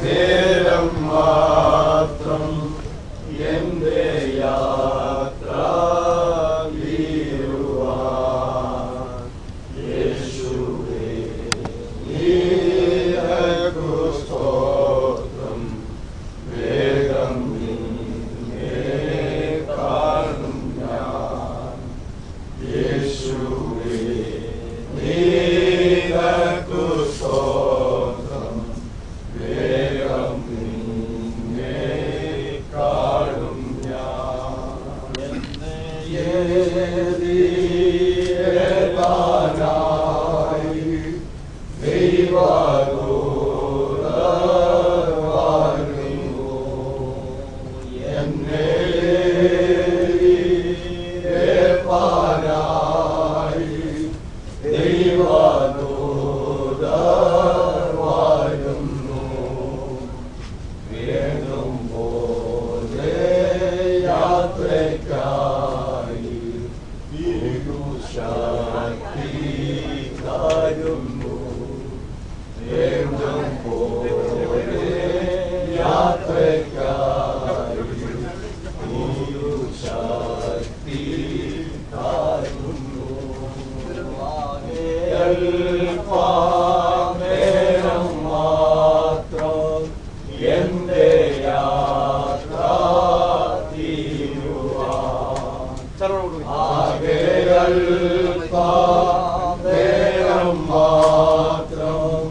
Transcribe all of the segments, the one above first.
നേരം മാത്രം എന്റെ യാത്ര തീരുവാൻ യേശുവേ നിനക്കു സ്തോത്രം. വേഗം നിന്നെ കാണും ഞാൻ യേശുവേ നിനക്കു സ്തോത്രം. വേഗം നിന്നെ കാണും ഞാൻ ഏതിയേൽപ്പാനായി ദൈവദൂതന്മാരുന്നു. എന്നെ ഏൽപ്പാനായി ദൈവദൂതന്മാരുന്നു. വേഗം പോലെ യാത്രയ്ക്കായി ശക്തി തരുന്നു. വേഗം പോലെ യാത്രയ്ക്കായി ശക്തി തരുന്നു. അല്പനേരം മാത്രം എന്റെ യാത്ര തീരുവാൻ ആകെ അല്പനേരം മാത്രം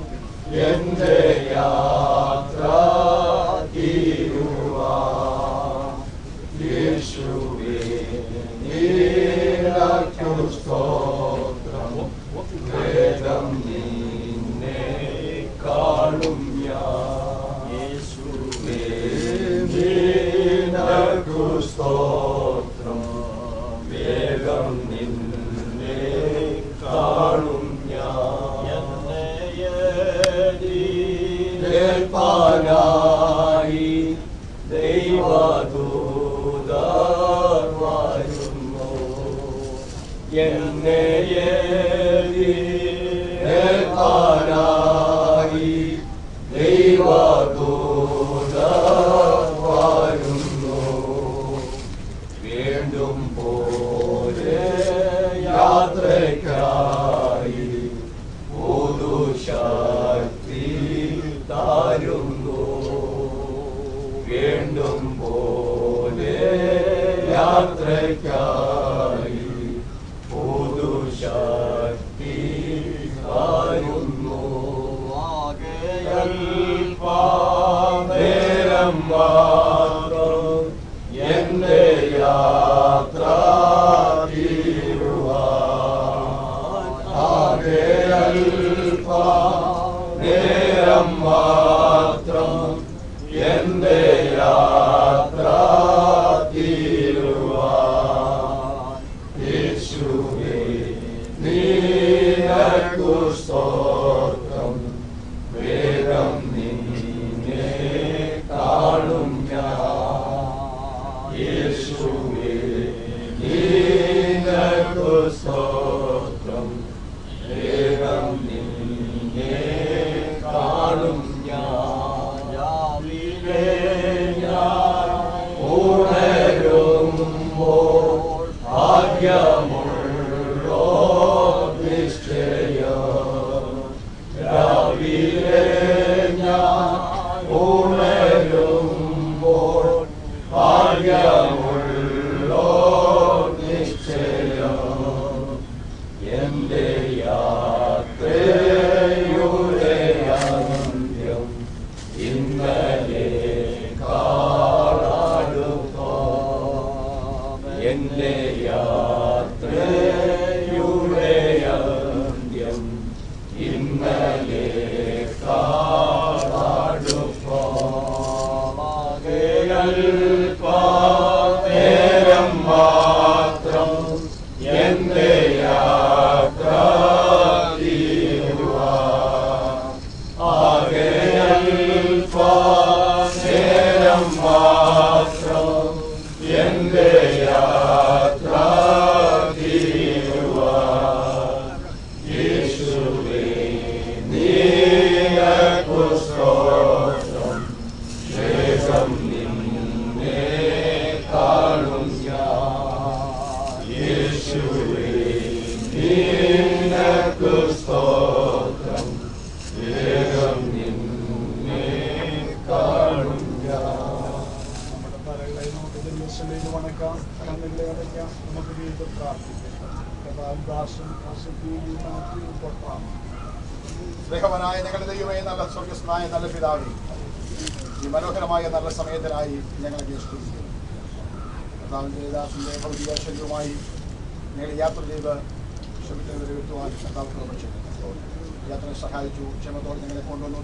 എന്റെ യാത്ര തീരുവാൻ യേശുവേ നിനക്കു സ്തോത്രം. വേഗം നിന്നെ കാണും ഞാൻ യേശുവേ നിനക്കു സ്തോത്രം. വേഗം നിന്നെ കാണും ഞാൻ ഏൽപ്പാനായി ദൈവദൂതർ വരുന്നു. എന്നെ ഏൽപ്പാനായി ദൈവദൂതർ വരുന്നു. വീണ്ടും പോലെ യാത്രയ്ക്കായി പുതുശക്തി തരുന്നു. വീണ്ടും പോലെ യാത്രയ്ക്കായി പുതുശക്തി തരുന്നു. അല്പനേരം മാത്രം എന്റെ യാത്ര തീരുവാൻ ആകെ അല്പനേരം മാത്രം എന്റെ യാത്ര തീരുവാൻ യേശുവേ നിനക്കു സ്തോത്രം. വേഗം നിന്നെ കാണും ഞാൻ യേശുവേ നിനക്കു സ്തോത്രം. വേഗം നിന്നെ കാണും ഞാൻ ഉണരുമ്പോൾ ഭാഗ്യമുള്ളോ നിശ്ചയം. രാവിലെ ഞാൻ ഉണരുമ്പോൾ ഭാഗ്യമുള്ളോ നിശ്ചയം. എന്റെ യാത്രയുടെ അന്ത്യം ഇന്നലെ കാളടുത്തോ. എന്റെ യാത്ര സ്തോത്രം. വേഗം നിന്നെ കാണും ഞാൻ. യേശുവേ നിനക്കു സ്തോത്രം. വേഗം നിന്നെ കാണും ഞാൻ. നമ്മുടെ തലകളെ നമുക്ക് ദൈവത്തിലേക്ക് വണക്കാം, കണ്ണുകളെ അടയ്ക്കാം, നമുക്ക് വീണ്ടും പ്രാർത്ഥിക്കാം. സ്നേഹവനായ ഞങ്ങളുടെ ദൈവമേ, നല്ല സ്വർഗസ്നായ നല്ല പിതാവേ, ഈ മനോഹരമായ നല്ല സമയത്തിനായി ഞങ്ങളെ സ്തുതിക്കുന്നു. കർത്താവിന്റെ ദാസന്റെ ഭൗതിക ശരീരവുമായി ഞങ്ങൾ യാത്ര ചെയ്ത് ക്ഷമിക്കുന്നവരെ എത്തുവാൻ കർത്താവ് കൃപ ചെയ്യുന്നു. യാത്ര സഹായിച്ചു, ക്ഷമത്തോടെ ഞങ്ങളെ കൊണ്ടുവന്നു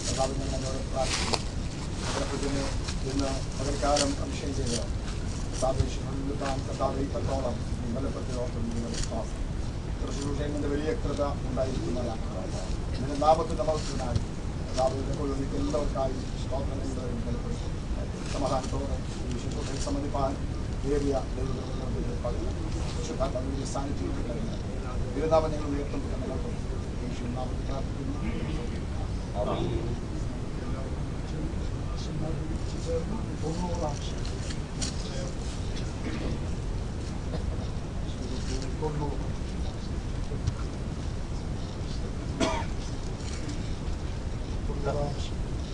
കർത്താവിന് ഞങ്ങളോട് പ്രാർത്ഥിക്കുന്നു. ഞങ്ങളുടെ കുഞ്ഞിനെ ഇന്ന് പകൽക്കാലം അഭിഷേകം ചെയ്ത് കർത്താവ് ഇത്രത്തോളം ശുശ്രൂഷയുടെ വലിയ കൃത ഉണ്ടായിരിക്കുന്നതാണ്. ഇതിന്റെ നാമത്തിന്റെ മഹത്വത്തിനായി എല്ലാവർക്കായി സമാധാനത്തോടെ ഈ ശുശ്രൂഷയിൽ സംബന്ധിപ്പാൻ ഏറിയ സാന്നിധ്യം ഇരുനാമം ഞങ്ങൾ ഉയർത്തുമ്പോൾ നിങ്ങൾക്കും യേശു നാമത്തിൽ പ്രാർത്ഥിക്കുന്നു.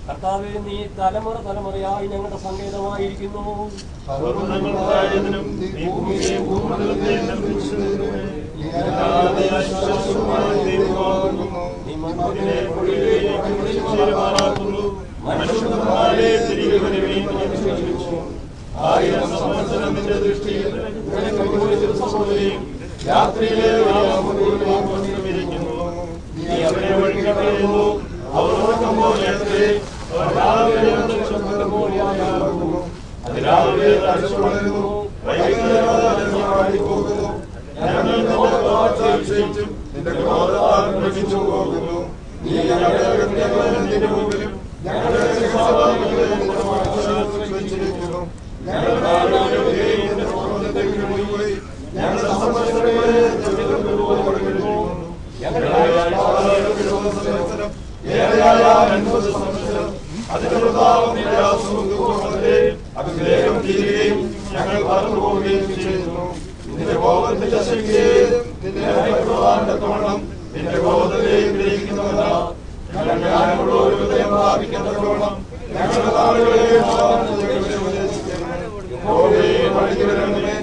കർത്താവേ, നീ തലമുറ തലമുറയായി ഞങ്ങളുടെ സങ്കേതമായിരിക്കുന്നു. ഞങ്ങൾ പറന്നു പോവുകയും ചെയ്യുന്നു. നിന്റെ ബോധത്തിന്റെ നിന്റെ ബോധത്തെയും ഗ്രഹിക്കുന്നവല്ല. ഞങ്ങൾ ജ്ഞാനമുള്ള ഒരു ഹൃദയം പ്രാപിക്കുന്നതോളം ഞങ്ങളുടെ നാളുകളെയും വഴിവരണമേ.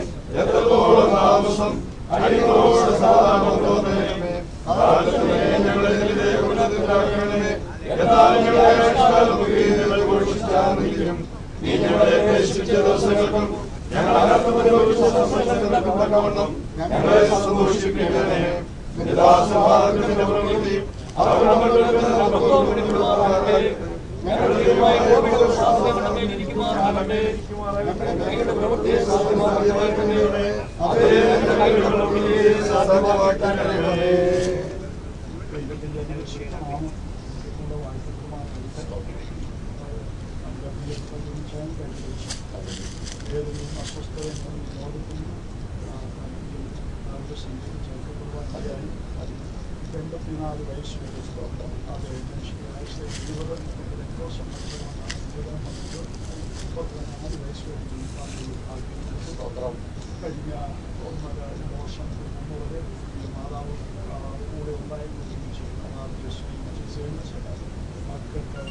എത്രത്തോളം താമസം അടികളോട് സാധാരണ തോന്നണമേ. ഞങ്ങളെ ഉന്നതരാകണമേ. എന്നാൽ ഞങ്ങളെ ഘോഷിച്ചാണെങ്കിലും നീ ഞങ്ങളെ പ്രേക്ഷിച്ച ദിവസങ്ങൾക്കും ഞങ്ങൾ അനർത്ഥവണ്ണം ഞങ്ങളെ സന്തോഷിപ്പിക്കണമേ. നിരാശമാർഗത്തിന്റെ പ്രവൃത്തിയും കഴിഞ്ഞ 1.5 വർഷം മുമ്പ് മാതാവ് കൂടെ ഉണ്ടായിരിക്കുകയും ചെയ്യുന്ന മക്കൾക്ക്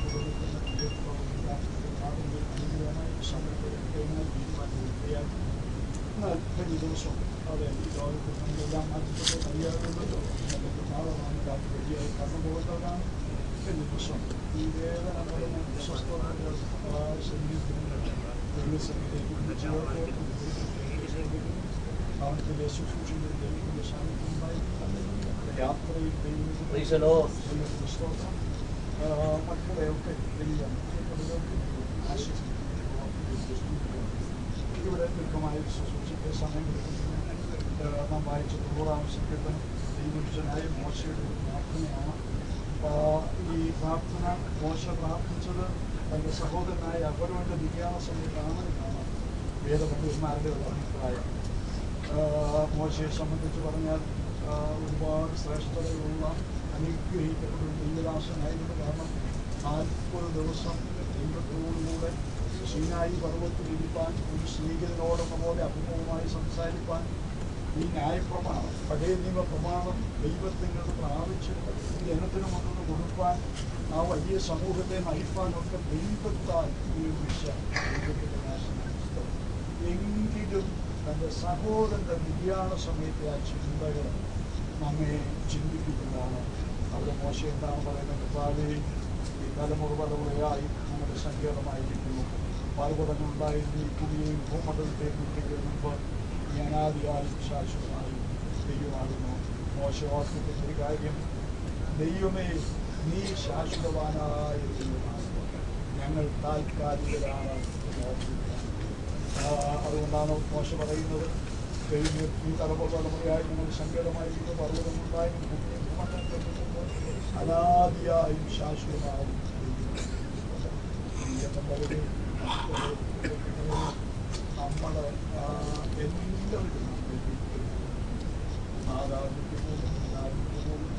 കഴിഞ്ഞ ദിവസം അതെ ഈ ലോകത്തെല്ലാം മാറ്റപ്പെട്ട കഴിയാറുണ്ടല്ലോ. നാളെയാണ് കാറ്റ് വലിയായി കടന്നു പോകുന്നതാണ്. കഴിഞ്ഞ ദിവസം ഈ വേദന നിറഞ്ഞ സ്വസ്ഥതകൾ ഭവനത്തിലെ ശുശ്രൂഷയിൽ ദൈവത്തിന്റെ സാന്നിധ്യം ഉണ്ടായി. യാത്രയിൽ മക്കളെയൊക്കെ വലിയ ഇവിടെ ദീർഘമായ ശുശ്രൂഷയ്ക്ക് സമയം നാം വായിച്ച 100 സങ്കീർത്തനം ദൈവജനായ മോശയുടെ ഒരു പ്രാർത്ഥനയാണ്. ഈ പ്രാർത്ഥന മോശ പ്രാർത്ഥിച്ചത് തൻ്റെ സഹോദരനായ അഹരോന്റെ നിര്യാണ സമയത്താണ് എന്നാണ് വേദപണ്ഡിതന്മാരുടെ ഒരു അഭിപ്രായം. മോശയെ സംബന്ധിച്ച് പറഞ്ഞാൽ ഒരുപാട് ശ്രേഷ്ഠതകളുള്ള അനുഗ്രഹിക്കപ്പെട്ട ദൈവദാസനായിരുന്നു. കാരണം 40 ദിവസം ദൈവത്തോടുകൂടെ സീനായി പർവ്വതത്തിലിരിപ്പാൻ, ഒരു സ്നേഹിതനോടെന്ന പോലെ അഭിമുഖമായി സംസാരിപ്പാൻ, ഈ ന്യായപ്രമാണം, പഴയ നിയമ പ്രമാണം ദൈവത്തിൽ നിന്ന് പ്രാപിച്ച് ജനത്തിന് മുന്നോട്ട് കൊടുക്കാൻ, ആ വലിയ സമൂഹത്തെ നയിപ്പാനൊക്കെ ദൈവത്താൽ ഉപയോഗിച്ച ദൈവത്തിൻ്റെ നാശനഷ്ടം. എങ്കിലും തൻ്റെ സഹോദരൻ്റെ നിര്യാണ സമയത്തെ ആ ചിന്തകൾ നമ്മെ ചിന്തിപ്പിക്കുന്നതാണ്. അവിടെ മോശ എന്താണ് പറയുന്നത്? കർത്താവേ, ഈ തലമുറയായി നമ്മുടെ സങ്കേതമായിരിക്കുന്നു. പർവ്വതങ്ങളുണ്ടായിരുന്നു ഈ ഭൂമിയെയും ഭൂമണ്ഡലത്തെയും വിട്ടിട്ട് മുമ്പ് അനാദിയായും ശാശ്വതമായും ദൈവമാകുന്നു. മോശ ഓർമ്മിക്കുന്ന ഒരു കാര്യം, ദൈവമേ നീ ശാശ്വതവാനായ ദൈവമാണ്, ഞങ്ങൾ താൽക്കാലികരാണ്. അതുകൊണ്ടാണ് മോശ പറയുന്നത്, കഴിഞ്ഞ ഈ തലമുറയായി ഞങ്ങൾ സങ്കേതമായിരിക്കുന്ന പർവ്വതങ്ങളുണ്ടായും ഭൂമിയെയും ഭൂമണ്ഡലത്തെയും മുമ്പ് അനാദിയായും ശാശ്വതമായും ദൈവം. നമ്മൾ എല്ലാവരും മാതാവിൻ്റെ പോലും പിതാവിൻ്റെ പോലും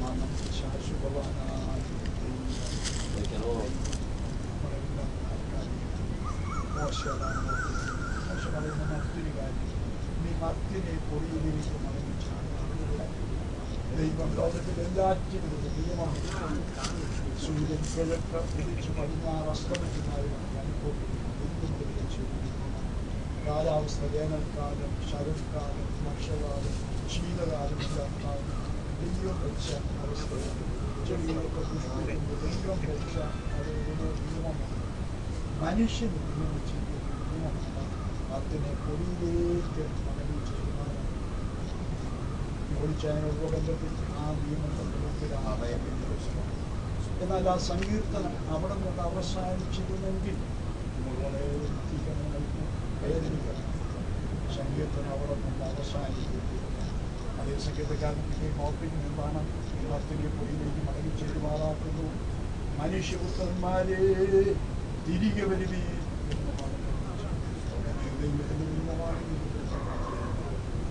നമുക്ക് ശാശ്വതവാനായി മോശ പറയുന്ന മറ്റൊരു കാര്യം, നീ മത്തിനെ പൊടിയിലേക്ക് മടങ്ങിച്ചാണ്. ദൈവം ലോകത്തിൽ എല്ലാറ്റിനും നിയമമാണ്. സൂര്യൻ കിഴക്ക് ഉദിച്ച് പടിഞ്ഞാറ് അസ്തമിക്കുന്നതായി കാലാവസ്ഥ, വേനൽക്കാലം, ശരത്കാലം, വർഷകാലം, ശീതകാലം, കാലം ദൈവം വെച്ച അവസ്ഥയാണ്. ചെടികളൊക്കെ പുഷ്പിക്കുമ്പോൾ ദൈവം വെച്ച അതൊരു നിയമമാണ്. മനുഷ്യൻ നിയമിച്ചിരിക്കുന്ന നിയമമാണ്. അതിനെ പൊടിയിലേക്ക് മടങ്ങി ചെയ്യുവാനാണ്. ഓടിച്ചതിനോടുള്ള ബന്ധത്തിൽ ആ നിയമങ്ങളുടെ മുമ്പിലാണ്. എന്നാൽ ആ സങ്കീർത്തനം അവിടെ നിന്ന് അവസാനിച്ചിരുന്നെങ്കിൽ നമ്മൾ വളരെ വേദനിക്കണം. സങ്കീർത്തനം അവിടെ നിന്ന് അവസാനിക്കും. അതേ സങ്കീർത്തക്കാരൻ ഓർപ്പിക്കും എന്താണ്? ഭക്തിയെ പൊടിയിലേക്ക് മടങ്ങി ചേരുമാറാക്കുന്നു. മനുഷ്യപുത്രന്മാരെ തിരികെ വരുവീ എന്ന് പറഞ്ഞു. ദൈവത്തിന്റെ നിയമമാണ്.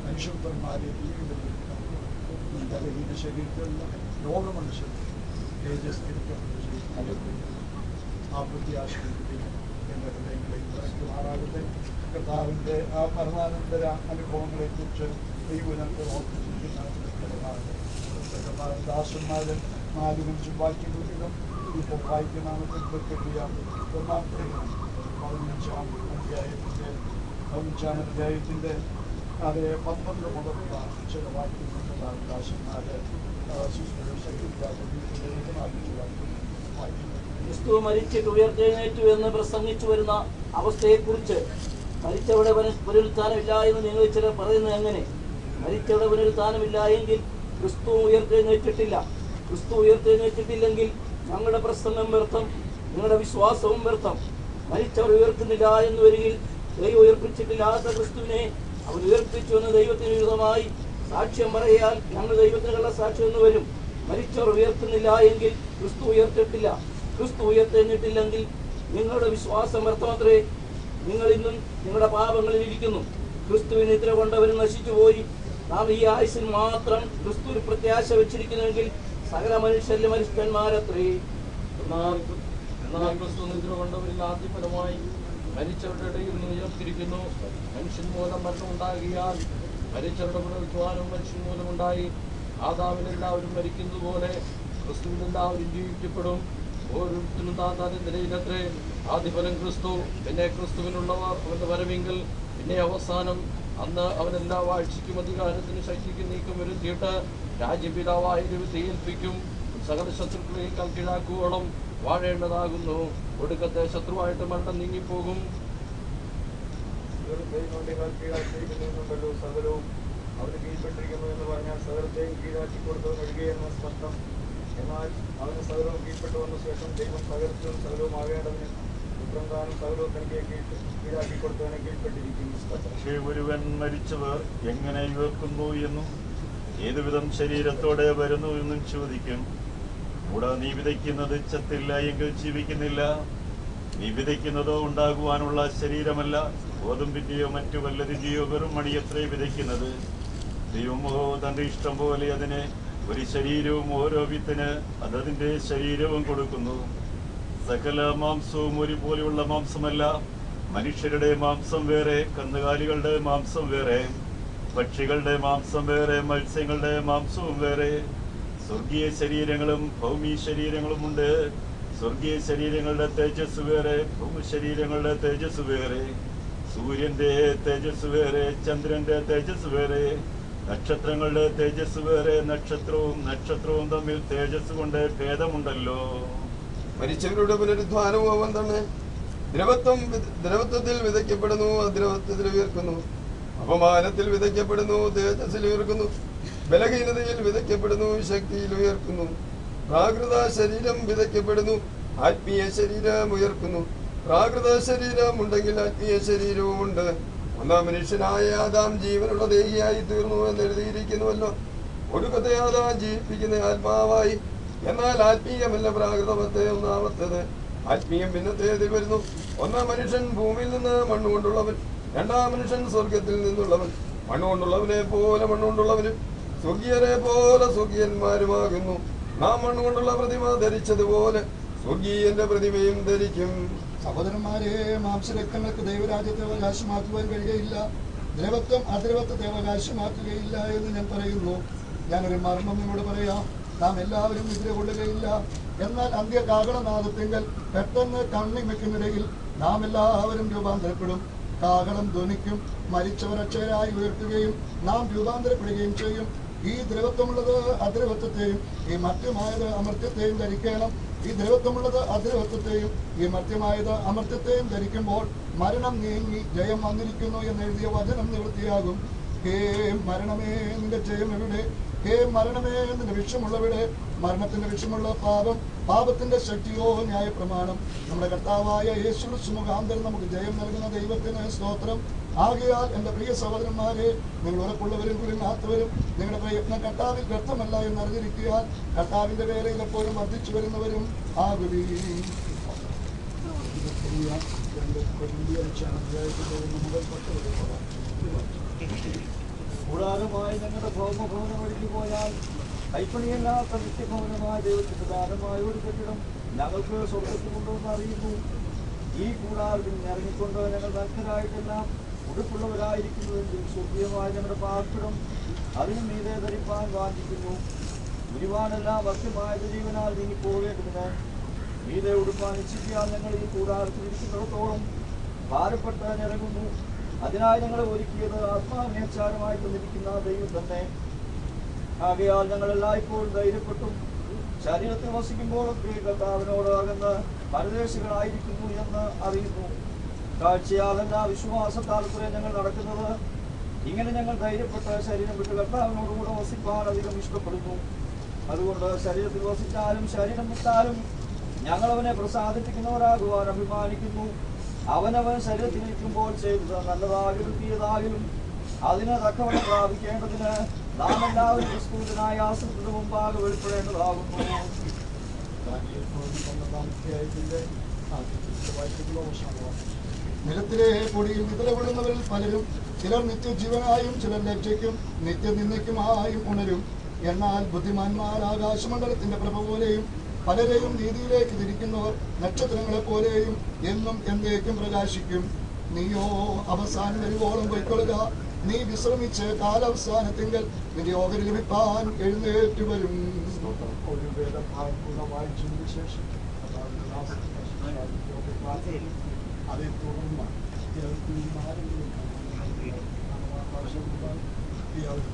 മനുഷ്യപുത്രന്മാരെ തിരികെ വരുവീ. ബലഹീന ശരീരത്തിലുള്ള രോഗമുള്ള ശരീരം ആ പ്രത്യാശയും എൻ്റെ ഹൃദയങ്ങളെ മാറാകട്ടെ. കർത്താവിൻ്റെ ആ മരണാനന്തര അനുഭവങ്ങളെക്കുറിച്ച് ദൈവനത്തെ ഓർമ്മിച്ചിരിക്കുന്ന ദാസന്മാർ 4-5 വാക്യങ്ങളിലും ഇപ്പോൾ വായിക്കുന്നതിൽ കിട്ടിയ 15-ാം അധ്യായത്തിൻ്റെ അത് 12 മുതലുള്ള ചില വാക്യങ്ങളിലാണ് ദാസന്മാർ ക്രിസ്തു മരിച്ചിട്ട് ഉയർത്തെഴുന്നേറ്റു എന്ന് പ്രസംഗിച്ചു വരുന്ന അവസ്ഥയെക്കുറിച്ച്, മരിച്ചവിടെ പുനരുത്ഥാനമില്ല എന്ന് നിങ്ങൾ ചിലർ പറയുന്നത് എങ്ങനെ? മരിച്ചവിടെ പുനരുത്ഥാനമില്ല എങ്കിൽ ക്രിസ്തു ഉയർത്തെഴുന്നേറ്റിട്ടില്ല. ക്രിസ്തു ഉയർത്തെഴുന്നേറ്റിട്ടില്ലെങ്കിൽ ഞങ്ങളുടെ പ്രസംഗം വ്യർത്ഥം, നിങ്ങളുടെ വിശ്വാസവും വ്യർത്ഥം. മരിച്ചവർ ഉയർത്തുന്നില്ല എന്ന് വരികിൽ ദൈവം ഉയർപ്പിച്ചിട്ടില്ലാത്ത ക്രിസ്തുവിനെ അവർ ഉയർപ്പിച്ചു എന്ന് ദൈവത്തിന് വിരുദ്ധമായി സാക്ഷ്യം പറയാൽ ഞങ്ങൾ ദൈവത്തിനുള്ള സാക്ഷ്യം എന്ന് വരും. മരിച്ചവർ ഉയർത്തുന്നില്ല എങ്കിൽ ക്രിസ്തു ഉയർത്തിട്ടില്ല. ക്രിസ്തു ഉയർത്തെഴുന്നിട്ടില്ലെങ്കിൽ നിങ്ങളുടെ വിശ്വാസം വ്യർത്ഥമത്രേ. നിങ്ങൾ ഇന്നും നിങ്ങളുടെ പാപങ്ങളിൽ ഇരിക്കുന്നു. ക്രിസ്തുവിന് ഇത്ര കൊണ്ടവർ നശിച്ചുപോയി. നാം ഈ ആയുസ്സിൽ മാത്രം ക്രിസ്തുവിൽ പ്രത്യാശ വെച്ചിരിക്കുന്നുവെങ്കിൽ സകല മനുഷ്യരിലെ മനുഷ്യന്മാരത്രേ. എന്നാൽ ക്രിസ്തു നിദ്ര കൊണ്ടവരിൽ ആദ്യഫലമായി മരിച്ചവരുടെ ഇടയിൽ നിന്ന് ഉയർത്തിരിക്കുന്നു. മനുഷ്യൻ മൂലം മരണം ഉണ്ടാകിയാൽ മരിച്ചവരുടെ പുനരുത്ഥാനവും മനുഷ്യൻ മൂലമുണ്ടായി. ആദാമിലെല്ലാവരും മരിക്കുന്നത് പോലെ ക്രിസ്തുവിലെല്ലാവരും ജീവിക്കപ്പെടും. ഓരോരുത്തരും താതാന്റെ നിലയിലത്രേ. ആദ്യഫലം ക്രിസ്തു, പിന്നെ ക്രിസ്തുവിനുള്ളവർ അവന്റെ വരവെങ്കിൽ, പിന്നെ അവസാനം. അന്ന് അവനെല്ലാ വാഴ്ചയ്ക്കും അധികാരത്തിനും ശക്തിക്കും നീക്കം വരുത്തിയിട്ട് രാജ്യപിതാവായ ദൈവത്തെ ഏൽപ്പിക്കും. സകല ശത്രുക്കളേക്കാൾ കീഴാക്കുവോളം വാഴേണ്ടതാകുന്നു. ഒടുക്കത്തെ ശത്രുവായിട്ട് മരണം നീങ്ങിപ്പോകും. സകലവും അവന് കീഴ്പ്പെട്ടിരിക്കുന്നു എന്ന് പറഞ്ഞാൽ സകലത്തെയും കീഴാക്കി കൊടുത്തവൻ ഒഴികെയെന്ന് സ്പഷ്ടം. എന്നാൽ അവന് സകലവും കീഴ്പ്പെട്ടു വന്ന ശേഷം ദൈവം സകലത്തിലും സകലവും ആകേണ്ടതിന് പുത്രന്താനും സകലവും തനിക്ക് കീഴാക്കി കൊടുത്തവനെ കീഴ്പ്പെട്ടിരിക്കുന്നു. പക്ഷേ ഒരുവൻ മരിച്ചവർ എങ്ങനെ ഉയർക്കുന്നു എന്നും ഏതുവിധം ശരീരത്തോടെ വരുന്നു എന്നും ചോദിക്കും. കൂടെ നീ വിതയ്ക്കുന്നത് ചത്തില്ല എങ്കിൽ ജീവിക്കുന്നില്ല. നീ വിതയ്ക്കുന്നതോ ഉണ്ടാകുവാനുള്ള ശരീരമല്ല, ഗോതമ്പിന്റെയോ മറ്റു വല്ലതിന്റെയോ വെറും മണിയത്രേ വിതയ്ക്കുന്നത്. ദൈവമോ തന്റെ ഇഷ്ടം പോലെ അതിനെ ഒരു ശരീരവും ഓരോ വിത്തിന് അതതിൻ്റെ ശരീരവും കൊടുക്കുന്നു. സകല മാംസവും ഒരുപോലെയുള്ള മാംസമല്ല. മനുഷ്യരുടെ മാംസം വേറെ, കന്നുകാലികളുടെ മാംസം വേറെ, പക്ഷികളുടെ മാംസം വേറെ, മത്സ്യങ്ങളുടെ മാംസവും വേറെ. സ്വർഗീയ ശരീരങ്ങളും ഭൗമി ശരീരങ്ങളുമുണ്ട്. സ്വർഗീയ ശരീരങ്ങളുടെ തേജസ് വേറെ, ഭൂമി ശരീരങ്ങളുടെ തേജസ് വേറെ. സൂര്യന്റെ തേജസ് വേറെ, ചന്ദ്രന്റെ തേജസ് വേറെ. നക്ഷത്രങ്ങളുടെ തേജസ് വേറെ. നക്ഷത്രവും തമ്മിൽ തേജസ് കൊണ്ട് ഭേദമുണ്ടല്ലോ. മരിച്ചവരുടെ പുനരുദ്ധാനവും അവൻ തന്നെ. ദ്രവത്വത്തിൽ വിതയ്ക്കപ്പെടുന്നു, അദ്രവത്വത്തിൽ ഉയർക്കുന്നു. അപമാനത്തിൽ വിതയ്ക്കപ്പെടുന്നു, തേജസ്സിൽ ഉയർക്കുന്നു. ബലഹീനതയിൽ വിതയ്ക്കപ്പെടുന്നു, ശക്തിയിൽ ഉയർക്കുന്നു. പ്രാകൃത ശരീരം വിതയ്ക്കപ്പെടുന്നു, ആത്മീയ ശരീരം ഉയർക്കുന്നു. പ്രാകൃത ശരീരം ഉണ്ടെങ്കിൽ ആത്മീയ ശരീരവും ഉണ്ട്. ഒന്നാം മനുഷ്യനായ ആദാം ജീവനുള്ള ദേഹിയായി തീർന്നു എന്ന് എഴുതിയിരിക്കുന്നുവല്ലോ. ഒടുക്കത്തെ ആദാം ജീവിപ്പിക്കുന്ന ആത്മാവായി. എന്നാൽ ആത്മീയമല്ല പ്രാകൃതമത്തെ ഒന്നാമത്തേത്, ആത്മീയം പിന്നത്തേതിൽ വരുന്നു. ഒന്നാം മനുഷ്യൻ ഭൂമിയിൽ നിന്ന് മണ്ണുകൊണ്ടുള്ളവൻ, രണ്ടാം മനുഷ്യൻ സ്വർഗത്തിൽ നിന്നുള്ളവൻ. മണ്ണുകൊണ്ടുള്ളവനെ പോലെ മണ്ണുകൊണ്ടുള്ളവനും സ്വർഗീയരെ പോലെ സ്വർഗീയന്മാരുമാകുന്നു. നാം മണ്ണുകൊണ്ടുള്ള പ്രതിമ ധരിച്ചതുപോലെ സ്വർഗീയന്റെ പ്രതിമയും ധരിക്കും. സഹോദരന്മാരെ, മാംസരക്തങ്ങൾക്ക് ദൈവരാജ്യത്തെ അവകാശമാക്കുവാൻ കഴിയുകയില്ല, ദ്രവത്വം അദ്രവത്വത്തെ അവകാശമാക്കുകയില്ല എന്ന് ഞാൻ പറയുന്നു. ഞാനൊരു മർമ്മം നിങ്ങളോട് പറയാം. നാം എല്ലാവരും നിദ്ര കൊള്ളുകയില്ല. എന്നാൽ അന്ത്യകാഹളനാദത്തിങ്കൽ പെട്ടെന്ന് കണ്ണിമയ്ക്കുന്നിടയിൽ നാം എല്ലാവരും രൂപാന്തരപ്പെടും. കാഹളം ധ്വനിക്കും, മരിച്ചവർ അക്ഷയരായി ഉയർത്തുകയും നാം രൂപാന്തരപ്പെടുകയും ചെയ്യും. ഈ ദ്രവത്വമുള്ളത് അദ്രവത്വത്തെയും ഈ മർത്യമായത് അമർത്യത്തെയും ധരിക്കണം. ഈ ദ്രവത്വമുള്ളത് അദ്രവത്വത്തെയും ഈ മർത്യമായത് അമർത്യത്തെയും ധരിക്കുമ്പോൾ മരണം നീങ്ങി ജയം വന്നിരിക്കുന്നു എന്നെഴുതിയ വചനം നിവൃത്തിയാകും. ഹേ മരണമേ, നിന്റെ ജയം എവിടെ? ഹേ മരണമേ, നിന്റെ വിഷമുള്ളവിടെ? മരണത്തിന്റെ വിഷമുള്ള പാപം, പാപത്തിന്റെ ശക്തിയോ ന്യായപ്രമാണം. നമ്മുടെ കർത്താവായ യേശു മുഖാന്തരം നമുക്ക് ജയം നൽകുന്ന ദൈവത്തിന് സ്തോത്രം. ആകയാൽ എൻ്റെ പ്രിയ സഹോദരന്മാരെ, നിങ്ങൾ ഉറപ്പുള്ളവരും കുലുങ്ങാത്തവരും നിങ്ങളുടെ പ്രയത്നം കർത്താവിൽ വ്യർത്ഥമല്ല എന്ന് അറിഞ്ഞിരിക്കുക. കർത്താവിന്റെ വേലയിൽ എപ്പോഴും വർദ്ധിച്ചു വരുന്നവരും ആകുകയും. കൂടാരമായി ഞങ്ങളുടെ ഭൗമഭവനം ഒഴിഞ്ഞു പോയാൽ കൈപ്പണിയല്ലാത്ത നിത്യഭവനമായ ദൈവത്തിന്റെ ദാനമായ ഒരു കെട്ടിടം ഞങ്ങൾക്ക് സ്വർഗത്തിൽ കൊണ്ടുവന്ന് അറിയുന്നു. ഈ കൂടാരത്തിൽ ഇറങ്ങിക്കൊണ്ട് ഞങ്ങൾ നഗ്നരായിട്ടെല്ലാം ഉടുപ്പുള്ളവരായിരിക്കുന്നതെങ്കിൽ സ്വർഗീയമായ ഞങ്ങളുടെ പാർപ്പിടം അതിന് മീതെ ധരിപ്പാൻ വാഞ്ചിക്കുന്നു. ഗുരുവാനെല്ലാം വർഷമായ ജീവനാൽ നീങ്ങിപ്പോകേണ്ടതിന് മീതെ ഉടുപ്പാൻ ഇച്ഛിക്കാൻ ഞങ്ങൾ ഈ കൂടാരത്തിൽ ഇരിക്കുന്നിടത്തോളം ഭാരപ്പെട്ട് ഇറങ്ങുന്നു. അതിനായി ഞങ്ങളെ ഒരുക്കിയത് ആത്മാവിനെച്ചാരമായി തന്നിരിക്കുന്ന ദൈവം തന്നെ. ആകയാൽ ഞങ്ങൾ എല്ലായ്പ്പോഴും ധൈര്യപ്പെട്ടും ശരീരത്തിൽ വസിക്കുമ്പോഴൊക്കെ കർത്താവിനോട് അകന്ന് പരദേശികളായിരിക്കുന്നു എന്ന് അറിയുന്നു. കാഴ്ചയാലല്ല വിശ്വാസത്താൽ കൂടെ ഞങ്ങൾ നടക്കുന്നത്. ഇങ്ങനെ ഞങ്ങൾ ധൈര്യപ്പെട്ട് ശരീരം വിട്ട് കർത്താവിനോടുകൂടെ വസിപ്പാൻ അധികം ഇഷ്ടപ്പെടുന്നു. അതുകൊണ്ട് ശരീരത്തിൽ വസിച്ചാലും ശരീരം വിട്ടാലും ഞങ്ങൾ അവനെ പ്രസാദിപ്പിക്കുന്നവരാകുവാൻ അഭിമാനിക്കുന്നു. അവനവൻ ശരീരത്തിലിരിക്കുമ്പോൾ ചെയ്തത് നല്ലതാകിലും തീയതാകിലും അതിന് തക്കവണ്ണം പ്രാപിക്കേണ്ടതിന് നാം എല്ലാവരും ക്രിസ്തുവിനായ ആസനത്തിന് മുമ്പാകെ വെളിപ്പെടേണ്ടതാകുന്നു. നിലത്തിലെ പൊടിയിൽ വിതലപ്പെടുന്നവരിൽ പലരും ചിലർ നിത്യജീവനായും ചിലർ ലജ്ജയ്ക്കും നിത്യനിന്ദയ്ക്കുമായും ഉണരും. എന്നാൽ ബുദ്ധിമാന്മാർ ആകാശമണ്ഡലത്തിന്റെ പ്രഭ പോലെയും പലരെയും നീതിയിലേക്ക് തിരിക്കുന്നവർ നക്ഷത്രങ്ങളെ പോലെയും എന്നും എന്നേക്കും പ്രകാശിക്കും. നീയോ അവസാനം വരുവോളം പൊയ്ക്കൊള്ളുക. നീ വിശ്രമിച്ച് കാലാവസാനത്തിങ്കൽ നിന്റെ ഓഹരി ലഭിപ്പാൻ എഴുന്നേറ്റ് വരും. ഒരു വേദഭാഗം പൂർണ്ണമായി ചെയ്ത ശേഷം അതേ തുടർന്ന്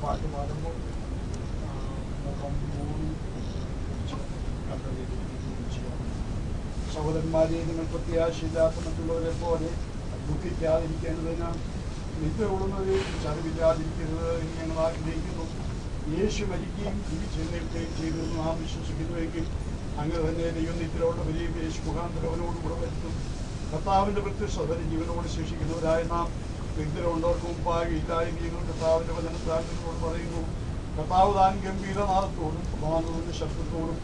പാട്ട് പാടുമ്പോൾ സഹോദരന്മാരെ, നിങ്ങൾ പ്രത്യാശയില്ലാത്ത മറ്റുള്ളവരെ പോലെ ദുഃഖിക്കാതിരിക്കേണ്ടതിന് നിദ്ര കൊള്ളുന്നവരെ ചറിവില്ലാതിരിക്കരുത് എന്ന് ഞങ്ങൾ ആഗ്രഹിക്കുന്നു. യേശു മരിക്കുകയും തിരിച്ചെഴുന്നേൽക്കുകയും ചെയ്തെന്ന് നാം വിശ്വസിക്കുന്നുവെങ്കിൽ അങ്ങനെ തന്നെ ദൈവം നിദ്രയുള്ളവരെയും യേശു മുഖാന്തരം അവനോടുകൂടെ വരുത്തും. കർത്താവിന്റെ പ്രത്യക്ഷത ജീവനോട് ശേഷിക്കുന്നവരായ നാം നിദ്ര ഉള്ളവർക്ക് മുമ്പാകെ ഇല്ലായെങ്കിൽ കർത്താവിന്റെ വചനത്താൽ നിങ്ങളോട് പറയുന്നു. കർത്താവ് താൻ ഗംഭീരനാദത്തോടും പ്രധാനത്തിന്റെ ശബ്ദത്തോടും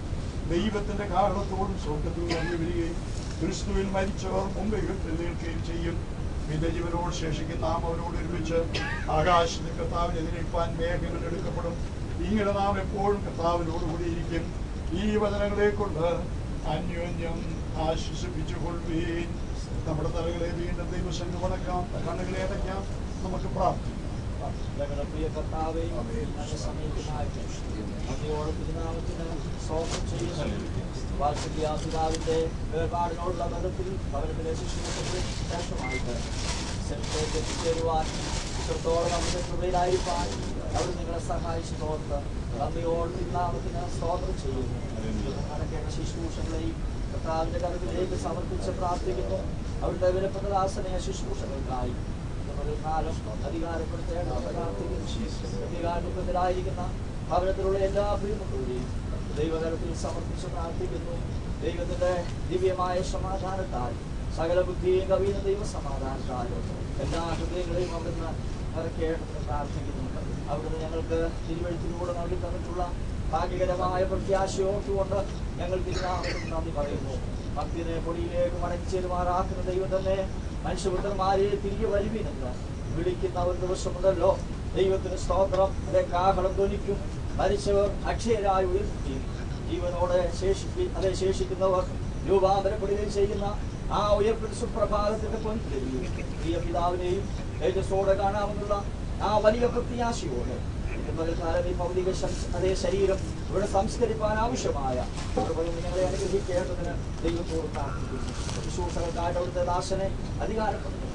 ദൈവത്തിന്റെ കാരണത്തോടും സ്വർഗത്തിൽ ഇറങ്ങി വരികയും ക്രിസ്തുവിൽ മരിച്ചവർ മുമ്പ് എഴുന്നേൽക്കുകയും ചെയ്യും. പിന്നെ ജീവനോട് ശേഷിക്കുന്ന നാം അവരോട് ഒരുമിച്ച് ആകാശത്തിൽ കർത്താവിനെ എതിരേൽപ്പാൻ മേഘങ്ങൾ എടുക്കപ്പെടും. ഇങ്ങനെ നാം എപ്പോഴും കർത്താവിനോടുകൂടിയിരിക്കും. ഈ വചനങ്ങളെ കൊണ്ട് അന്യോന്യം ആശ്വസിപ്പിച്ചുകൊള്ളുകയും നമ്മുടെ തലകളെ വീണ്ടും ദൈവസംഘ വണക്കാം, കണ്ണുകളെ അടയ്ക്കാം. നമുക്ക് പ്രാർത്ഥിക്കാം. ഞങ്ങളുടെ പ്രിയ കർത്താവേ, ഞങ്ങളുടെ സമയത്തിനായിട്ട് അങ്ങയോട് തിരുനാമത്തിന് സ്തോത്രം ചെയ്യുന്നു. വാത്സല്യാപിതാവിന്റെ വേർപാടിനോടുള്ള ബന്ധത്തിൽ ഭവനത്തിലെ ശുശ്രൂഷയ്ക്ക് ശേഷമായിട്ട് സ്ഥലത്തേക്ക് എത്തിച്ചേരുവാൻ ഇത്രത്തോളം നമ്മുടെ കൃപയിലായിരിക്കാൻ അവർ നിങ്ങളെ സഹായിച്ചതോർത്ത് നന്ദിയോട് തിരുനാമത്തിന് സ്തോത്രം ചെയ്യുന്നു. നടക്കേണ്ട ശുശ്രൂഷകളെയും കർത്താവിന്റെ കരത്തിലേക്ക് സമർപ്പിച്ച് പ്രാർത്ഥിക്കുന്നു. അവരുടെ വിലപ്പെട്ടദാസനെ ശുശ്രൂഷകൾക്കായി കാലം അധികാരപ്പെടുത്തേണ്ടതെന്ന് പ്രാർത്ഥിക്കുന്നു. അധികാരത്തിലായിരിക്കുന്ന ഭവനത്തിലുള്ള എല്ലാ പ്രിയമുള്ളവരെയും ദൈവകരത്തിൽ സമർപ്പിച്ച് പ്രാർത്ഥിക്കുന്നു. ദൈവത്തിന്റെ ദിവ്യമായ സമാധാനത്താൽ സകല ബുദ്ധിയും കവിയുന്ന ദൈവ സമാധാനത്താലും എല്ലാ ഹൃദയങ്ങളെയും അവിടുന്ന് നിറയ്ക്കേണ്ടതെന്ന് പ്രാർത്ഥിക്കുന്നു. അവിടുന്ന് ഞങ്ങൾക്ക് തിരുവഴുത്തിലൂടെ നൽകി തന്നിട്ടുള്ള ഭാഗ്യകരമായ പ്രത്യാശയോർത്തുകൊണ്ട് ഞങ്ങൾ തിരുനാമത്തിന് നന്ദി പറയുന്നു. ഭക്തിനെ പൊടിയിലേക്ക് മടങ്ങിച്ചേരുമാറാക്കുന്ന ദൈവം തന്നെ മനുഷ്യപുത്രന്മാരെ തിരികെ വരുവിനെന്ന് വിളിക്കുന്ന ഒരു ദിവസമുണ്ടല്ലോ. ദൈവത്തിന് സ്തോത്രം. കാഹളം ധ്വനിക്കും. മരിച്ചവർ അക്ഷയരായി ഉയർത്തുകയും ജീവനോടെ ശേഷിക്കുന്നവർ രൂപാന്തരപ്പെടുകയും ചെയ്യുന്ന ആ ഉയർപ്പിൽ സുപ്രഭാതത്തിന്റെ പൊൻതിരിയും പ്രിയ പിതാവിനെയും തേജസ്സോടെ കാണാമെന്നുള്ള ആ വലിയ പ്രത്യാശയോടെ പകൽക്കാലം ഈ ഭൗതിക അതേ ശരീരം ഇവിടെ സംസ്കരിക്കാൻ ആവശ്യമായ ഞങ്ങളെ അനുഗ്രഹിക്കേണ്ടതിന് ദൈവത്തോട് പ്രാർത്ഥിക്കുന്നു. ശുശ്രൂഷകൾക്കായിട്ട് അവിടുത്തെ ദാസനെ അധികാരപ്പെടുന്നു.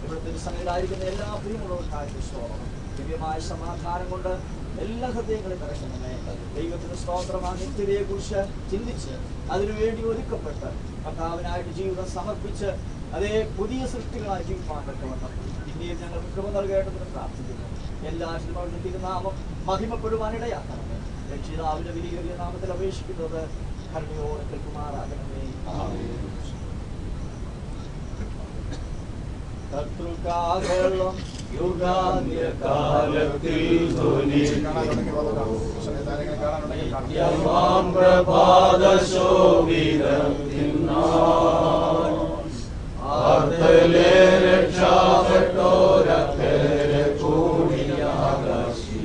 ഇവിടുത്തെ സംഘിലായിരിക്കുന്ന എല്ലാ പ്രിയമുള്ളവർക്കായിട്ട് സ്തോത്രം. ദിവ്യമായ സമാധാനം കൊണ്ട് എല്ലാ ഹൃദയങ്ങളും നിറയ്ക്കണമേ. ദൈവത്തിന് സ്തോത്രം. ആ നിത്യതയെ കുറിച്ച് ചിന്തിച്ച് അതിനുവേണ്ടി ഒരുക്കപ്പെട്ട് കർത്താവിനായിട്ട് ജീവിതം സമർപ്പിച്ച് അതേ പുതിയ സൃഷ്ടികളായി ജീവിക്കാൻ പറ്റുമെന്ന് ഇന്ത്യയിൽ ഞങ്ങൾക്ക് കൃപ നൽകേണ്ടതിന് പ്രാർത്ഥിക്കുന്നു. എല്ലാവരും അവിടുത്തെ തിരുനാമം മഹിമപ്പെടുവാനിടയാക്കണമേ. രക്ഷിതാവിന്റെ വിലയേറിയ നാമത്തിൽ അപേക്ഷിക്കുന്നത് കരുണയോടെ കേൾക്കുമാറാകണമേ. ശത്രുക്കാകളം യുഗാന്ത്യകാലത്തിൽ രക്ഷാപ്പെട്ടോരക്കരെ കൂടിയാകാശി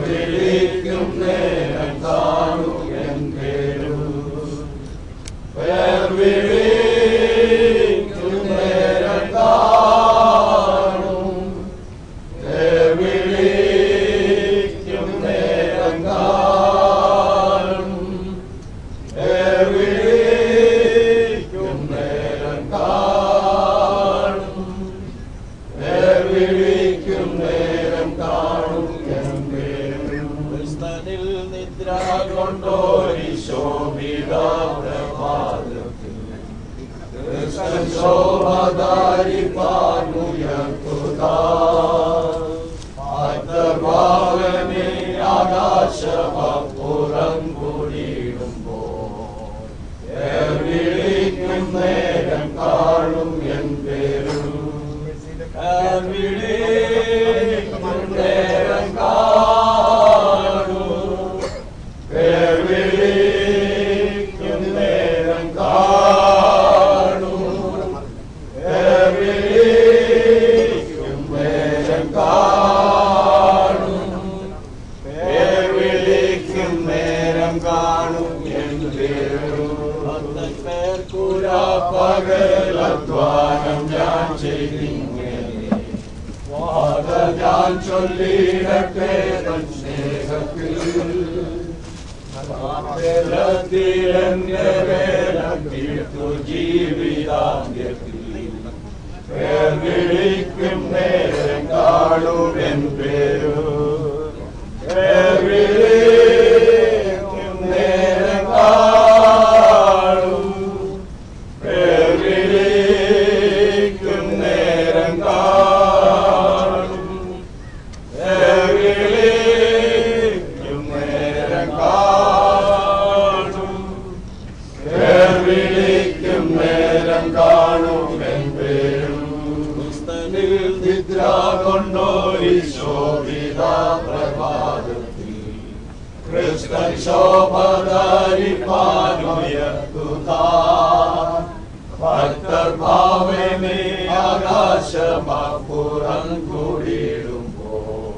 വിളിക്കും നേരം കാണു എൻ പേരു വിളിക്കും നേരം കാണും വിളിക്കും നേരം കാണും വിളിക്കും നേരം കാണും വിളിക്കും നേരം കാണും ക്രിസ്തനിൽ നിദ്ര കൊണ്ടോരി ശോഭിത പ്രഭാതത്തിൽ ക്രിസ്തൻ ശോഭധാരിപ്പാനുയർത്തുതാവനെ ആകാശമപ്പുറം കൂടിയിടുമ്പോൾ വിളിക്കും നേരം കാണും എൻ പേരും വിളിക്കും നേരം കാണും വിളിക്കും നേരം കാണും വിളിക്കും നേരം കാണും വിളിക്കും നേരം കാണും എൻ പേരും പകലധ്വാനം ഞാൻ ചെയ്തിങ്ങനെ ഞാൻ ചൊല്ലിടട്ടെ തൻ സ്നേഹത്തിൽ ജീവിതാന്ത്യത്തിൽ വിളിക്കും നേരം കാണും എൻ പേരു വിളിക്കും നേരം കാണും വിളിക്കും നേരം കാണും വിളിക്കും നേരം കാണും വിളിക്കും നേരം കാണും എൻ പേരും ക്രിസ്തനിൽ നിദ്ര കൊണ്ടോരി ശോഭിത പ്രഭാതത്തിൽ ക്രിസ്തൻ ശോഭധാരിപ്പാനുയർത്തുതാ ഭക്തർ ഭാവനെ ആകാശമപ്പുറം കൂടിയിടുമ്പോൾ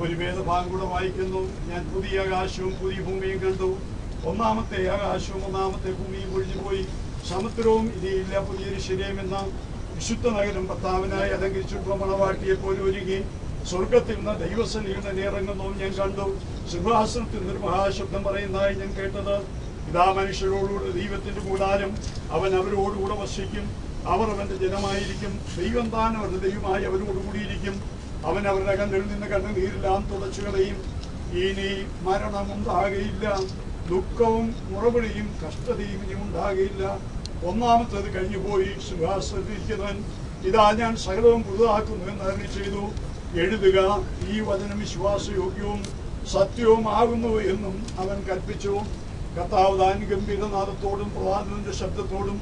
ഒരു വേദഭാഗം കൂടെ വായിക്കുന്നു. ഞാൻ പുതിയ ആകാശവും പുതിയ ഭൂമിയും കണ്ടു. ഒന്നാമത്തെ ആകാശവും ഒന്നാമത്തെ ഭൂമിയും ഒഴിഞ്ഞുപോയി, സമുദ്രവും ഇനിയില്ല. പുതിയ യെരൂശലേം എന്ന വിശുദ്ധ നഗരം കർത്താവിനായി അലങ്കരിച്ചിട്ടുള്ള മണവാട്ടിയെ പോലെ ഒരുങ്ങി സ്വർഗത്തിൽ നിന്ന് ദൈവസന്നിധിയിൽ നിന്ന് ഇറങ്ങുന്നു ഞാൻ കണ്ടു. സിംഹാസനത്തിൽ നിന്നൊരു മഹാശബ്ദം പറയുന്നതായി ഞാൻ കേട്ടത്, ഇതാ മനുഷ്യരോടുകൂടെ ദൈവത്തിന്റെ കൂടാരം, അവൻ അവരോടുകൂടെ വസിക്കും, അവർ അവന്റെ ജനമായിരിക്കും, ദൈവം താൻ അവരുടെ ദൈവമായി അവരോടുകൂടിയിരിക്കും. അവൻ അവരുടെ കണ്ണിൽ നിന്ന് കണ്ണുനീരെല്ലാം തുടച്ചു കളയും. ഇനി മരണം ഉണ്ടാകുകയില്ല, ദുഃഖവും മുറവിളിയും കഷ്ടതയും ഇനി ഉണ്ടാകുകയില്ല. ഒന്നാമത്തേത് കഴിഞ്ഞുപോയി. സിംഹാസനത്തിരിക്കുന്നവൻ, ഇതാ ഞാൻ സകലവും പുതുതാക്കുന്നു എന്ന് അരുളി ചെയ്തു. എഴുതുക, ഈ വചനം വിശ്വാസയോഗ്യവും സത്യവും ആകുന്നു എന്നും അവൻ കൽപ്പിച്ചു. കർത്താവ് താൻ ഗംഭീരനാദത്തോടും പ്രധാനത്തിന്റെ ശബ്ദത്തോടും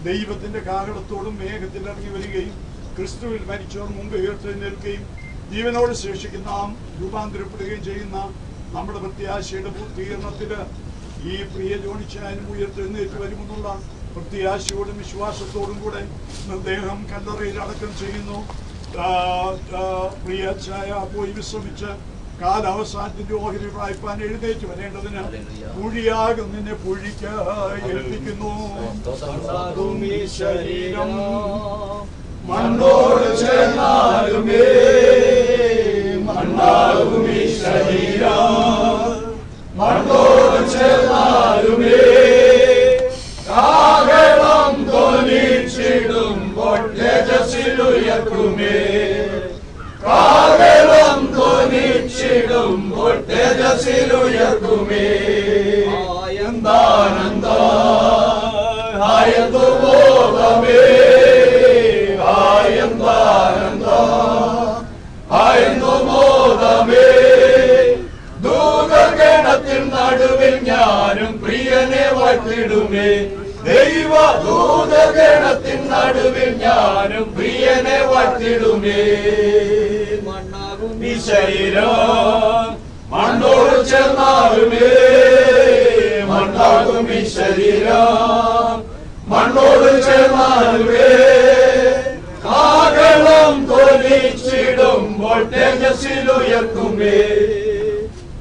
ദൈവത്തിന്റെ കാഹളത്തോടും മേഘത്തിൽ ഇറങ്ങി വരികയും ക്രിസ്തുവിൽ മരിച്ചവർ മുമ്പ് ഉയർത്തെഴുന്നേൽക്കുകയും ജീവനോട് ശേഷിക്കുന്ന നാം രൂപാന്തരപ്പെടുകയും ചെയ്യുന്ന നമ്മുടെ പ്രത്യാശയുടെ പൂർത്തീകരണത്തിന് ഈ പ്രിയ ജോണിച്ചാനും ഉയർത്തെഴുന്നേറ്റ് വരുമെന്നുള്ള പ്രത്യാശയോടും വിശ്വാസത്തോടും കൂടെ അദ്ദേഹം കല്ലറയിൽ അടക്കം ചെയ്യുന്നു. പ്രിയ ചായ പോയി വിശ്രമിച്ച് കാലാവസാനത്തിന്റെ ഓഹരി പ്രായ്പാൻ എഴുന്നേറ്റ് വരേണ്ടതിന് കുഴിയാകും നിന്നെ കുഴിക്ക് ഏൽപ്പിക്കുന്നു. ശരീരം മണ്ണോട് ചേർന്നാലുമേ മണ്ണാകും ഈ ശരീരം, മണ്ണോട് ചേർന്നാലുമേ കാഹളം ധ്വനിച്ചിടുമ്പോൾ തേജസ്സിലുയർക്കുമേ, കാഹളം ധ്വനിച്ചിടുമ്പോൾ തേജസ്സിലുയർക്കുമേ. എന്താനന്ദ ആയതു ബോധമേ, ആയന്താനന്ദ ആയതു ബോധമേ, ദൂതഗണത്തിൽ നടു ദൈവദൂതഗണത്തിൻ നടുവിൽ ഞാനും പ്രിയനെ വാഴ്ത്തിടുമേ. മണ്ണാകും ഈ ശരീരം മണ്ണോട് ചേർന്നാലുമേ, മണ്ണാകും ഈ ശരീരം മണ്ണോട് ചേർന്നാലുമേ, കാഹളം ധ്വനിച്ചിടുമ്പോൾ തേജസ്സിലുയർത്തുമേ,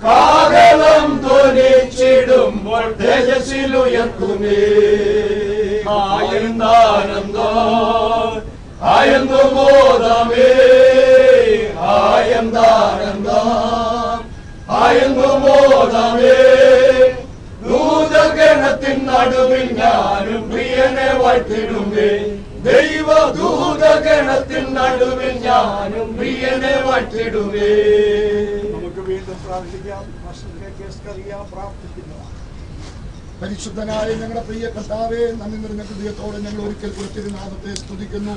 കാഹളം ധ്വനിച്ചിടുമ്പോൾ തേജസ്സിലുയർത്തുമേ. ആയന്താനന്ദം ആയന്തു മോദമേ, ആയന്താനന്ദം ആയന്തു മോദമേ. ദൂതഗണത്തിൻ നടുവിൽ ഞാനും പ്രിയനെ വാഴ്ത്തിടുമേ, ദൈവദൂതഗണത്തിൻ നടുവിൽ ഞാനും പ്രിയനെ വാഴ്ത്തിടുമേ. നമുക്ക് വീണ്ടും പ്രാർത്ഥിക്കാം. പ്രാർത്ഥിക്കുന്നു. പരിശുദ്ധനായ ഞങ്ങളുടെ പ്രിയ കർത്താവേ, നന്ദി നിറഞ്ഞ ഹൃദയത്തോടെ ഞങ്ങൾ ഒരിക്കൽ കൂടി തിരുനാമത്തെ സ്തുതിക്കുന്നു.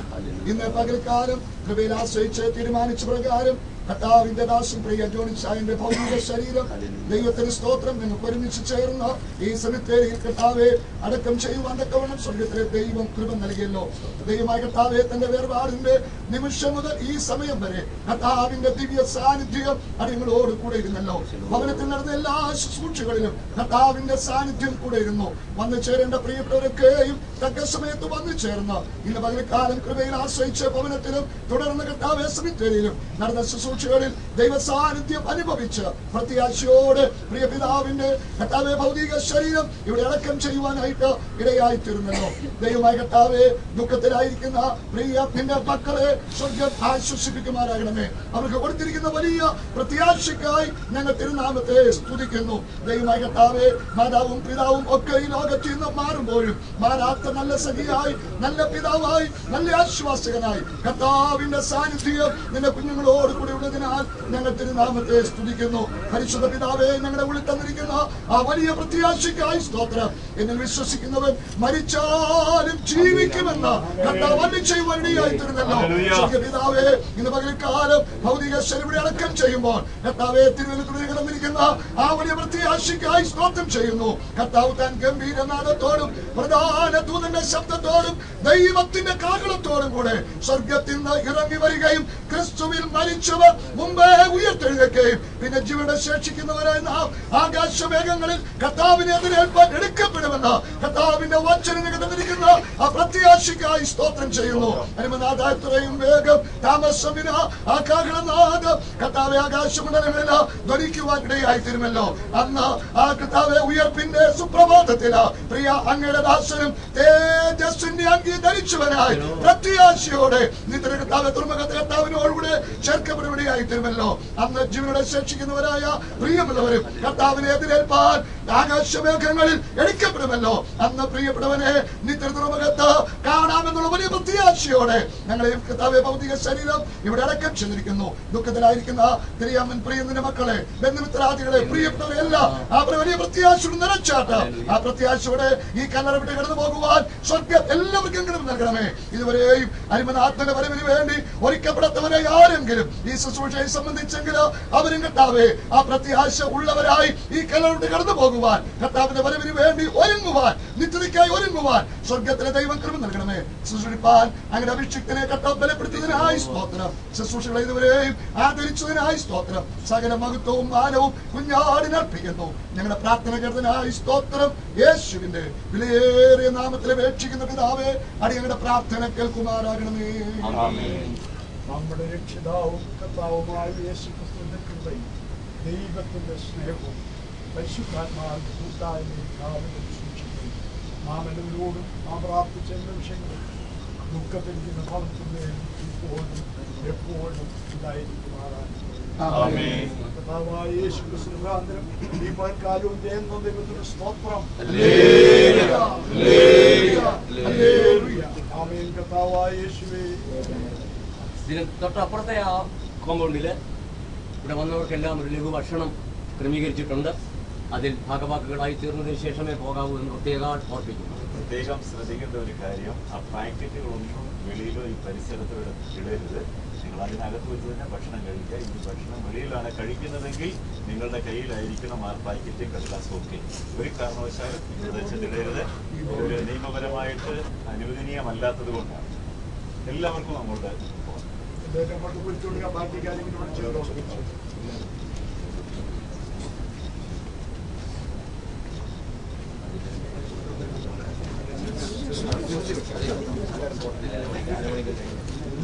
ഇന്ന് പകൽക്കാലം കൃപയിൽ ആശ്രയിച്ച് തീരുമാനിച്ച പ്രകാരം കർത്താവിന്റെ ദാസൻ പ്രിയ ജോണിച്ചായന്റെ ഭൗതിക ശരീരം ദൈവത്തിന് സ്തോത്രം നിങ്ങൾക്ക് ഒരുമിച്ച് ചേർന്ന് ഈ സെമിത്തേരിയിൽ കർത്താവെ അടക്കം ചെയ്യുവാൻ തക്കവണ്ണം സ്വർഗത്തിലെ ദൈവം കൃപ നൽകിയല്ലോ. ദൈവമായ കർത്താവെ, തന്റെ വേർപാടിന്റെ നിമിഷം മുതൽ ഈ സമയം വരെ കർത്താവിന്റെ ദിവ്യ സാന്നിധ്യം അടിയങ്ങളോട് കൂടെ ഇരുന്നല്ലോ. ഭവനത്തിൽ നടന്ന എല്ലാ ശുശ്രൂഷകളിലും കർത്താവിന്റെ സാന്നിധ്യം കൂടെ ഇരുന്നു. വന്നു ചേരേണ്ട പ്രിയപ്പെട്ടവരൊക്കെയും തക്ക സമയത്ത് വന്നു ചേർന്ന് ഇന്ന് പകൽക്കാലം കൃപയിൽ ആശ്രയിച്ച ഭവനത്തിലും തുടർന്ന് കർത്താവെ സെമിത്തേരിയിലും നടന്ന ശുശ്രൂഷകളിൽ ദൈവ സാന്നിധ്യം അനുഭവിച്ച് പ്രത്യാശയോടെ പ്രിയ പിതാവിന്റെ കർത്താവെ ഭൗതിക ശരീരം ഇവിടെ അടക്കം ചെയ്യുവാനായിട്ട് ഇടയായിത്തീരുന്നല്ലോ. ദൈവമായ കർത്താവെ, ദുഃഖത്തിലായിരിക്കുന്ന പ്രിയ നിന്റെ മക്കളെ സ്വർഗം ആശ്വസിപ്പിക്കുമാറാകണമേ. അവർക്ക് കൊടുത്തിരിക്കുന്ന വലിയ പ്രത്യാശയ്ക്കായി ഞങ്ങൾ തിരുനാമത്തെ സ്തുതിക്കുന്നു. ദൈവമായ കർത്താവെ, മാതാവും പിതാവും ഒക്കെ ഈ ലോകത്തിൽ നിന്ന് മാറുമ്പോഴും മാറാത്ത നല്ല സഖിയായി, നല്ല പിതാവായി, നല്ല ആശ്വാസകനായി കർത്താവിന്റെ സാന്നിധ്യം നിന്റെ കുഞ്ഞുങ്ങളോട് കൂടി ഉള്ളതിനാൽ ഞങ്ങൾ തിരുനാമത്തെ സ്തുതിക്കുന്നു. പരിശുദ്ധ പിതാവേ, ഞങ്ങളുടെ ഉള്ളിൽ തന്നിരിക്കുന്ന ആ വലിയ പ്രത്യാശയ്ക്കായി സ്തോത്രം. എന്നിൽ വിശ്വസിക്കുന്നവൻ മരിച്ചാലും ജീവിക്കുമെന്ന് കർത്താവ് വന്നിച്ചയുവാനിടയായി തീർന്നല്ലോ. പിതാവേ, ഇന്ന് പകൽക്കാലം ഭൗതിക ശരീരം അടക്കം ചെയ്യുമ്പോൾ കർത്താവെ തിരുവനന്തപുരത്ത് കിടന്നിരിക്കുന്ന ആ വലിയ പ്രത്യാശയ്ക്കായി സ്തോത്രം ചെയ്യുന്നു. കർത്താവ് താൻ ഗംഭീരനാദത്തോടും പ്രധാന ദൂതന്റെ ശബ്ദത്തോടും ദൈവത്തിന്റെ കാഹളത്തോടും കൂടെ സ്വർഗത്തിൽ നിന്ന് ഇറങ്ങി വരികയും ക്രിസ്തുവിൽ മരിച്ചവർ മുമ്പേ ഉയർത്തെഴുന്നേൽക്കുകയും പിന്നെ ജീവനെ ശേഷിക്കുന്നവരായി നാം ആകാശമേഘങ്ങളിൽ കർത്താവിനെ എതിരേൽപ്പാൻ എടുക്കപ്പെടുമെന്ന് കർത്താവിന്റെ വചനം തന്നിരിക്കുന്ന ആ പ്രത്യാശയ്ക്കായി സ്തോത്രം ചെയ്യുന്നു. അരുമനാഥാത്രയും വേഗം താമസമിന ആ കാഹളനാദം കർത്താവെ ആകാശമണ്ഡലങ്ങളിൽ ധ്വനിക്കുവാൻ ഇടയായി തീരുമല്ലോ. അന്ന് ആ കർത്താവെ ഉയർപ്പിന്റെ സുപ്രഭാതത്തില് പ്രിയ അങ്ങയുടെ ദാസനും തേജസ്സിന്റെ അങ്കി ധരിച്ചവനായി പ്രത്യാശയോടെ നിത്യ കർത്താവെ തുറമുഖത്തെ കർത്താവിനോടുകൂടെ ചേർക്കപ്പെടുകയായി തീരുമല്ലോ. അന്ന് ജീവനോടെ ശേഷിക്കുന്നവരായ പ്രിയമുള്ളവരും കർത്താവിനെ എതിരേൽപ്പാൻ ആകാശമേഘങ്ങളിൽ എടുക്കപ്പെടുമല്ലോ. അന്ന് പ്രിയപ്പെട്ടവനെ നിത്യ തുറമുഖത്ത് കാണാമെന്നുള്ള വലിയ പ്രത്യാശയോടെ ഞങ്ങളെയും കർത്താവെ ഭൗതിക ശരീരം ഇവിടെ അടക്കം ചെന്നിരിക്കുന്നു. ദുഃഖത്തിലായിരിക്കുന്ന തിരിയമ്മൻ പ്രിയന്റെ മക്കളെ, ബന്ധുമിത്രാദികളെ, പ്രിയപ്പെട്ടവരെല്ലാം ആ വലിയ പ്രത്യാശയോട് നിറച്ചാട്ട് ആ പ്രത്യാശയോടെ ഈ കല്ലറ വിട്ട് കടന്നു പോകുവാൻ സ്വർഗ്ഗം എല്ലാവർക്കും കൃപ നൽകണമേ. ഇതുവരെയും അരിമനാഥന്റെ വരവിന് വേണ്ടി ഒരുക്കപ്പെടാത്തവരെ ആരെങ്കിലും ഈ ശുശ്രൂഷയെ സംബന്ധിച്ചെങ്കിൽ അവരും കർത്താവെ ആ പ്രത്യാശ ഉള്ളവരായി ഈ കല്ലറ കടന്നു പോകുവാൻ, കർത്താവിന്റെ വരവിന് വേണ്ടി ഒരുങ്ങുവാൻ, നിത്യതയ്ക്കായി ഒരുങ്ങുവാൻ സ്വർഗത്തിലെ ദൈവം കൃപ നൽകണമേ. ശുശ്രൂഷിപ്പാൻ അങ്ങനെ അഭിഷിക്തനെ കർത്താവ് ബലപ്പെടുത്തിയതിനായി സ്തോത്രം. ശുശ്രൂഷകളെ ഇതുവരെയും ആദരിച്ചതിനായി സ്തോത്രം. സകല മഹത്വവും മാനവും കുഞ്ഞാടിനർപ്പിക്കുന്നു. ഞങ്ങളുടെ പ്രാർത്ഥന കേട്ടതിനായി സ്തോത്രം. യേശുവിന്റെ വിലയേറിയ നാമത്തിൽ അപേക്ഷിക്കുന്ന പിതാവേ, അടിയങ്ങളുടെ പ്രാർത്ഥന കേൾക്കുമാറാകണമേ. നമ്മുടെ രക്ഷിതാവും കർത്താവുമായ യേശുക്രിസ്തുവിന്റെ കൃപയും ദൈവത്തിന്റെ സ്നേഹവും പരിശുദ്ധാത്മാവിന്റെ കൂട്ടായ്മയും കാവലും സൂക്ഷിക്കുകയും നാം എല്ലാവരോടും നാം പ്രാർത്ഥിച്ച എല്ലാ വിഷയങ്ങളും ദുഃഖത്തിരിക്കുന്ന ഭവനത്തിന്മേലും ഇപ്പോഴും എപ്പോഴും ഉണ്ടായിരിക്കുമാറാണ്. കർത്താവായ യേശുക്രിസ്തു മുഖാന്തരം ഈ പൽക്കാലവും ചെയ്യുന്ന ദൈവത്തിന്റെ സ്തോത്രം. ആമേൻ. കർത്താവായ യേശുവേ, ഇതിന് തൊട്ടപ്പുറത്തെ ആ കോമ്പൗണ്ടില് ഇവിടെ വന്നവർക്കെല്ലാം ഒരു ലഘു ഭക്ഷണം ക്രമീകരിച്ചിട്ടുണ്ട്. അതിൽ ഭാഗവാക്കുകളായി തീർന്നതിന് ശേഷമേ പോകാവൂ എന്ന് പ്രത്യേകം ഓർപ്പിക്കുന്നു. പ്രത്യേകം ശ്രദ്ധിക്കേണ്ട ഒരു കാര്യം, ആ പാക്കറ്റുകളൊന്നും വെളിയിലോ ഈ പരിസരത്തോ ഇടരുത്. നിങ്ങൾ അതിനകത്ത് വെച്ച് തന്നെ ഭക്ഷണം കഴിക്കുക. ഈ ഭക്ഷണം വെളിയിലാണ് കഴിക്കുന്നതെങ്കിൽ നിങ്ങളുടെ കയ്യിലായിരിക്കണം ആ പാക്കറ്റ് കടലാസും ഒക്കെ. ഒരു കാരണവശാലും ഇവിടെ വെച്ചിടരുത്. ഒരു നിയമപരമായിട്ട് അനുവദനീയമല്ലാത്തത് കൊണ്ടാണ്. എല്ലാവർക്കും അങ്ങോട്ട് പോകാം. ബാക്കി കാര്യങ്ങളോട് ചെയ്തോ. Gracias.